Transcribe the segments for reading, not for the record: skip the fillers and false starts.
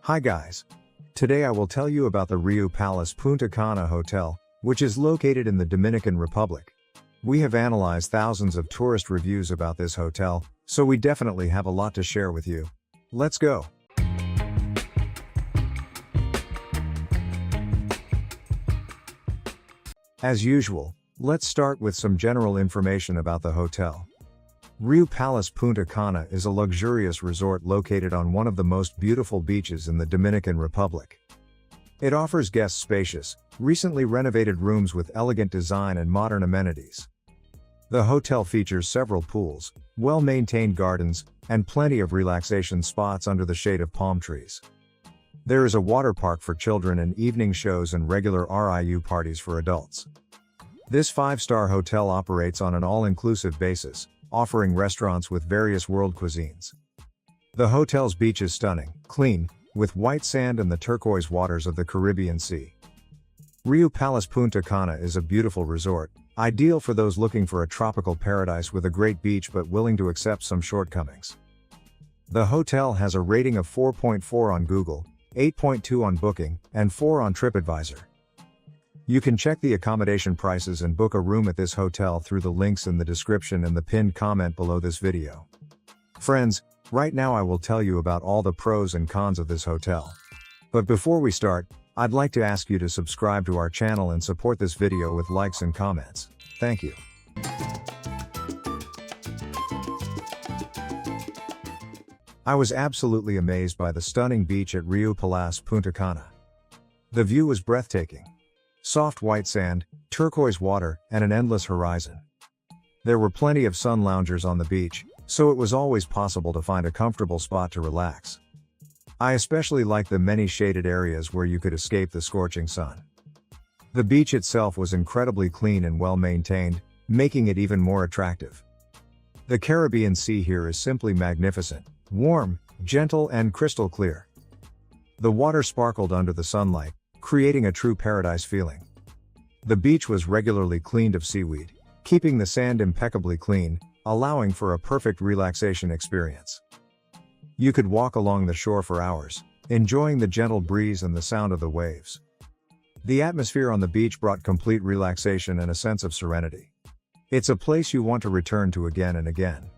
Hi guys. Today I will tell you about the Riu Palace Punta Cana Hotel, which is located in the Dominican Republic. We have analyzed thousands of tourist reviews about this hotel, so we definitely have a lot to share with you. Let's go. As usual, let's start with some general information about the hotel. Riu Palace Punta Cana is a luxurious resort located on one of the most beautiful beaches in the Dominican Republic. It offers guests spacious, recently renovated rooms with elegant design and modern amenities. The hotel features several pools, well-maintained gardens, and plenty of relaxation spots under the shade of palm trees. There is a water park for children and evening shows and regular Riu parties for adults. This five-star hotel operates on an all-inclusive basis, offering restaurants with various world cuisines. The hotel's beach is stunning, clean, with white sand and the turquoise waters of the Caribbean Sea. Riu Palace Punta Cana is a beautiful resort, ideal for those looking for a tropical paradise with a great beach but willing to accept some shortcomings. The hotel has a rating of 4.4 on Google, 8.2 on Booking, and 4 on TripAdvisor. You can check the accommodation prices and book a room at this hotel through the links in the description and the pinned comment below this video. Friends, right now I will tell you about all the pros and cons of this hotel. But before we start, I'd like to ask you to subscribe to our channel and support this video with likes and comments. Thank you. I was absolutely amazed by the stunning beach at Riu Palace Punta Cana. The view was breathtaking. Soft white sand, turquoise water, and an endless horizon. There were plenty of sun loungers on the beach, so it was always possible to find a comfortable spot to relax. I especially liked the many shaded areas where you could escape the scorching sun. The beach itself was incredibly clean and well maintained, making it even more attractive. The Caribbean Sea here is simply magnificent, warm, gentle, and crystal clear. The water sparkled under the sunlight, creating a true paradise feeling. The beach was regularly cleaned of seaweed, keeping the sand impeccably clean, allowing for a perfect relaxation experience. You could walk along the shore for hours, enjoying the gentle breeze and the sound of the waves. The atmosphere on the beach brought complete relaxation and a sense of serenity. It's a place you want to return to again and again.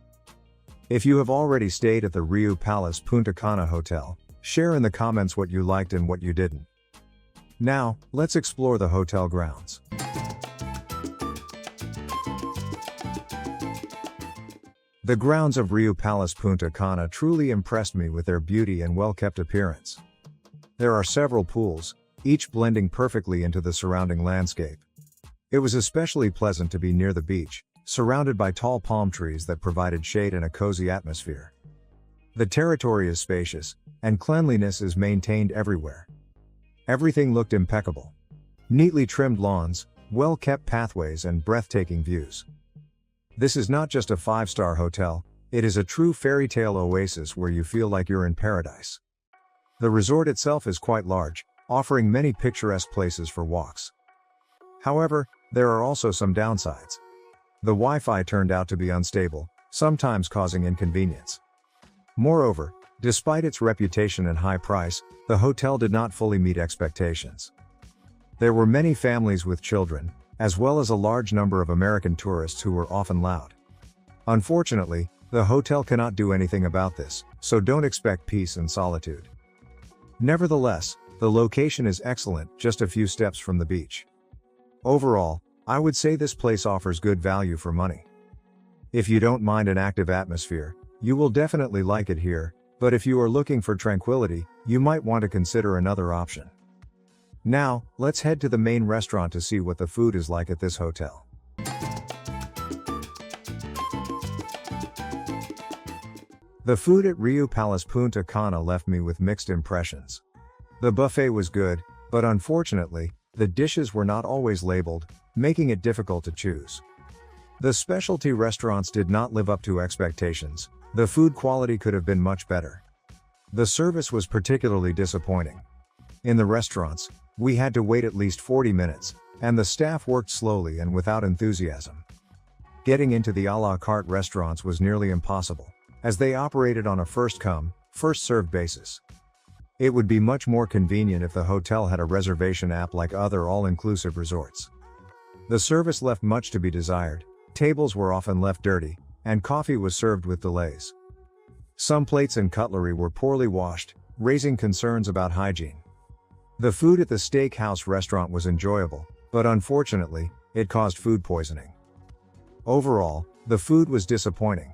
If you have already stayed at the Riu Palace Punta Cana Hotel, share in the comments what you liked and what you didn't. Now, let's explore the hotel grounds. The grounds of Riu Palace Punta Cana truly impressed me with their beauty and well-kept appearance. There are several pools, each blending perfectly into the surrounding landscape. It was especially pleasant to be near the beach, surrounded by tall palm trees that provided shade and a cozy atmosphere. The territory is spacious, and cleanliness is maintained everywhere. Everything looked impeccable. Neatly trimmed lawns, well-kept pathways, and breathtaking views. This is not just a five-star hotel, it is a true fairy tale oasis where you feel like you're in paradise. The resort itself is quite large, offering many picturesque places for walks. However, there are also some downsides. The Wi-Fi turned out to be unstable, sometimes causing inconvenience. Moreover, despite its reputation and high price, the hotel did not fully meet expectations. There were many families with children, as well as a large number of American tourists who were often loud. Unfortunately, the hotel cannot do anything about this, so don't expect peace and solitude. Nevertheless, the location is excellent, just a few steps from the beach. Overall, I would say this place offers good value for money. If you don't mind an active atmosphere, you will definitely like it here, but if you are looking for tranquility, you might want to consider another option. Now, let's head to the main restaurant to see what the food is like at this hotel. The food at Riu Palace Punta Cana left me with mixed impressions. The buffet was good, but unfortunately, the dishes were not always labeled, making it difficult to choose. The specialty restaurants did not live up to expectations. The food quality could have been much better. The service was particularly disappointing. In the restaurants, we had to wait at least 40 minutes, and the staff worked slowly and without enthusiasm. Getting into the a la carte restaurants was nearly impossible, as they operated on a first-come, first-served basis. It would be much more convenient if the hotel had a reservation app like other all-inclusive resorts. The service left much to be desired, tables were often left dirty, and coffee was served with delays. Some plates and cutlery were poorly washed, raising concerns about hygiene. The food at the steakhouse restaurant was enjoyable, but unfortunately, it caused food poisoning. Overall, the food was disappointing.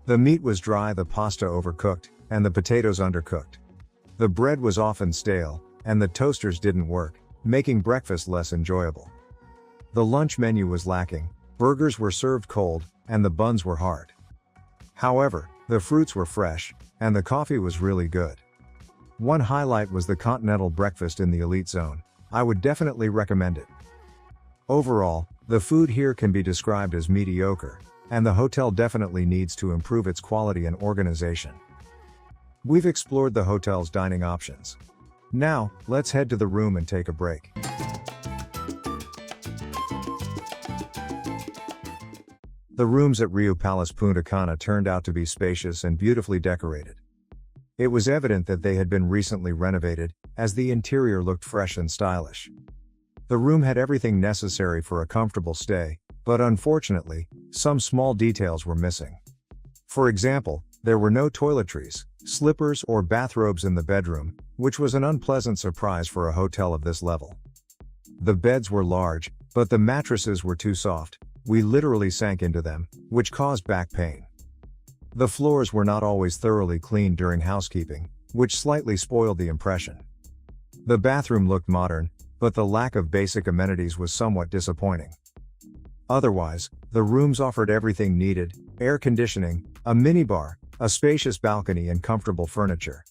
The meat was dry, the pasta overcooked, and the potatoes undercooked. The bread was often stale, and the toasters didn't work, making breakfast less enjoyable. The lunch menu was lacking, burgers were served cold, and the buns were hard. However, the fruits were fresh, and the coffee was really good. One highlight was the continental breakfast in the elite zone. I would definitely recommend it. Overall, the food here can be described as mediocre, and the hotel definitely needs to improve its quality and organization. We've explored the hotel's dining options. Now, let's head to the room and take a break. The rooms at Riu Palace Punta Cana turned out to be spacious and beautifully decorated. It was evident that they had been recently renovated, as the interior looked fresh and stylish. The room had everything necessary for a comfortable stay, but unfortunately, some small details were missing. For example, there were no toiletries, slippers or bathrobes in the bedroom, which was an unpleasant surprise for a hotel of this level. The beds were large, but the mattresses were too soft. We literally sank into them, which caused back pain. The floors were not always thoroughly cleaned during housekeeping, which slightly spoiled the impression. The bathroom looked modern, but the lack of basic amenities was somewhat disappointing. Otherwise, the rooms offered everything needed: air conditioning, a minibar, a spacious balcony and comfortable furniture.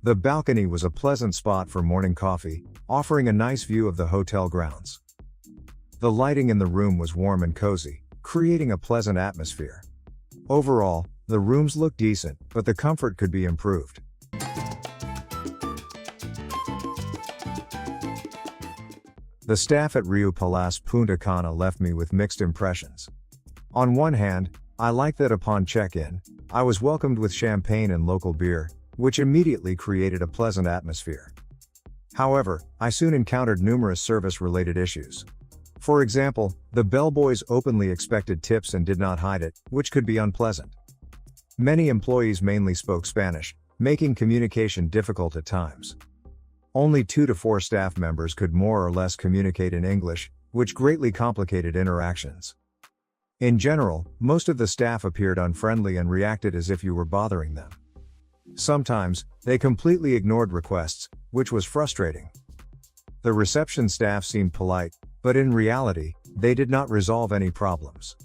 The balcony was a pleasant spot for morning coffee, offering a nice view of the hotel grounds. The lighting in the room was warm and cozy, creating a pleasant atmosphere. Overall, the rooms looked decent, but the comfort could be improved. The staff at Riu Palace Punta Cana left me with mixed impressions. On one hand, I liked that upon check-in, I was welcomed with champagne and local beer, which immediately created a pleasant atmosphere. However, I soon encountered numerous service-related issues. For example, the bellboys openly expected tips and did not hide it, which could be unpleasant. Many employees mainly spoke Spanish, making communication difficult at times. Only 2 to 4 staff members could more or less communicate in English, which greatly complicated interactions. In general, most of the staff appeared unfriendly and reacted as if you were bothering them. Sometimes, they completely ignored requests, which was frustrating. The reception staff seemed polite, but in reality, they did not resolve any problems.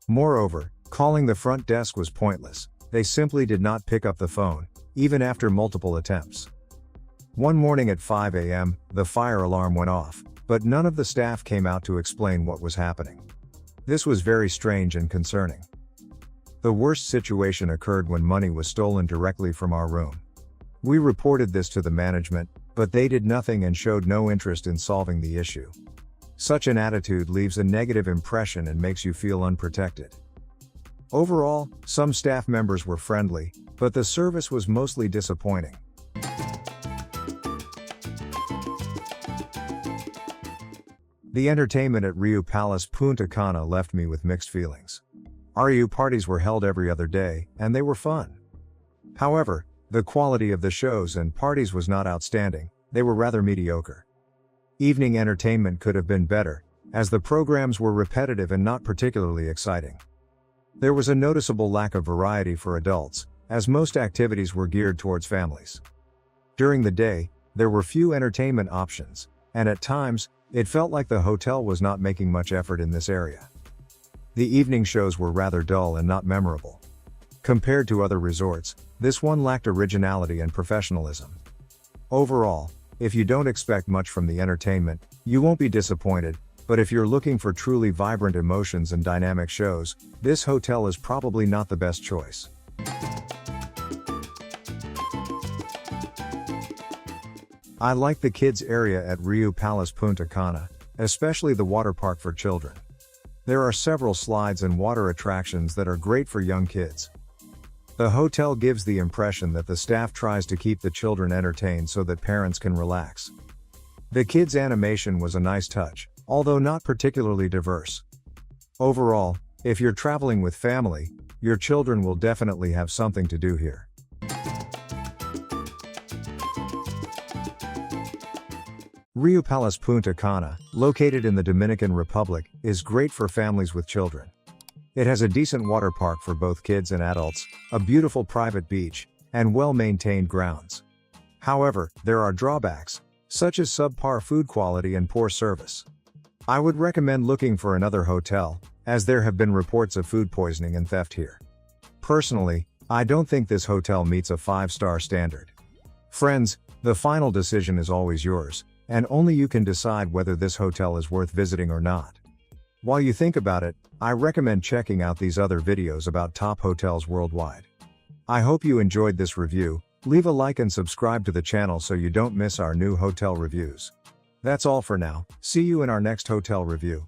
Moreover, calling the front desk was pointless. They simply did not pick up the phone, even after multiple attempts. One morning at 5 a.m., the fire alarm went off, but none of the staff came out to explain what was happening. This was very strange and concerning. The worst situation occurred when money was stolen directly from our room. We reported this to the management, but they did nothing and showed no interest in solving the issue. Such an attitude leaves a negative impression and makes you feel unprotected. Overall, some staff members were friendly, but the service was mostly disappointing. The entertainment at Riu Palace Punta Cana left me with mixed feelings. RU parties were held every other day, and they were fun. However, the quality of the shows and parties was not outstanding, they were rather mediocre. Evening entertainment could have been better, as the programs were repetitive and not particularly exciting. There was a noticeable lack of variety for adults, as most activities were geared towards families. During the day, there were few entertainment options, and at times, it felt like the hotel was not making much effort in this area. The evening shows were rather dull and not memorable. Compared to other resorts, this one lacked originality and professionalism. Overall, if you don't expect much from the entertainment, you won't be disappointed, but if you're looking for truly vibrant emotions and dynamic shows, this hotel is probably not the best choice. I like the kids area at Riu Palace Punta Cana, especially the water park for children. There are several slides and water attractions that are great for young kids. The hotel gives the impression that the staff tries to keep the children entertained so that parents can relax. The kids' animation was a nice touch, although not particularly diverse. Overall, if you're traveling with family, your children will definitely have something to do here. Riu Palace Punta Cana, located in the Dominican Republic, is great for families with children. It has a decent water park for both kids and adults, a beautiful private beach, and well-maintained grounds. However, there are drawbacks, such as subpar food quality and poor service. I would recommend looking for another hotel, as there have been reports of food poisoning and theft here. Personally, I don't think this hotel meets a 5-star standard. Friends, the final decision is always yours, and only you can decide whether this hotel is worth visiting or not. While you think about it, I recommend checking out these other videos about top hotels worldwide. I hope you enjoyed this review. Leave a like and subscribe to the channel so you don't miss our new hotel reviews. That's all for now. See you in our next hotel review.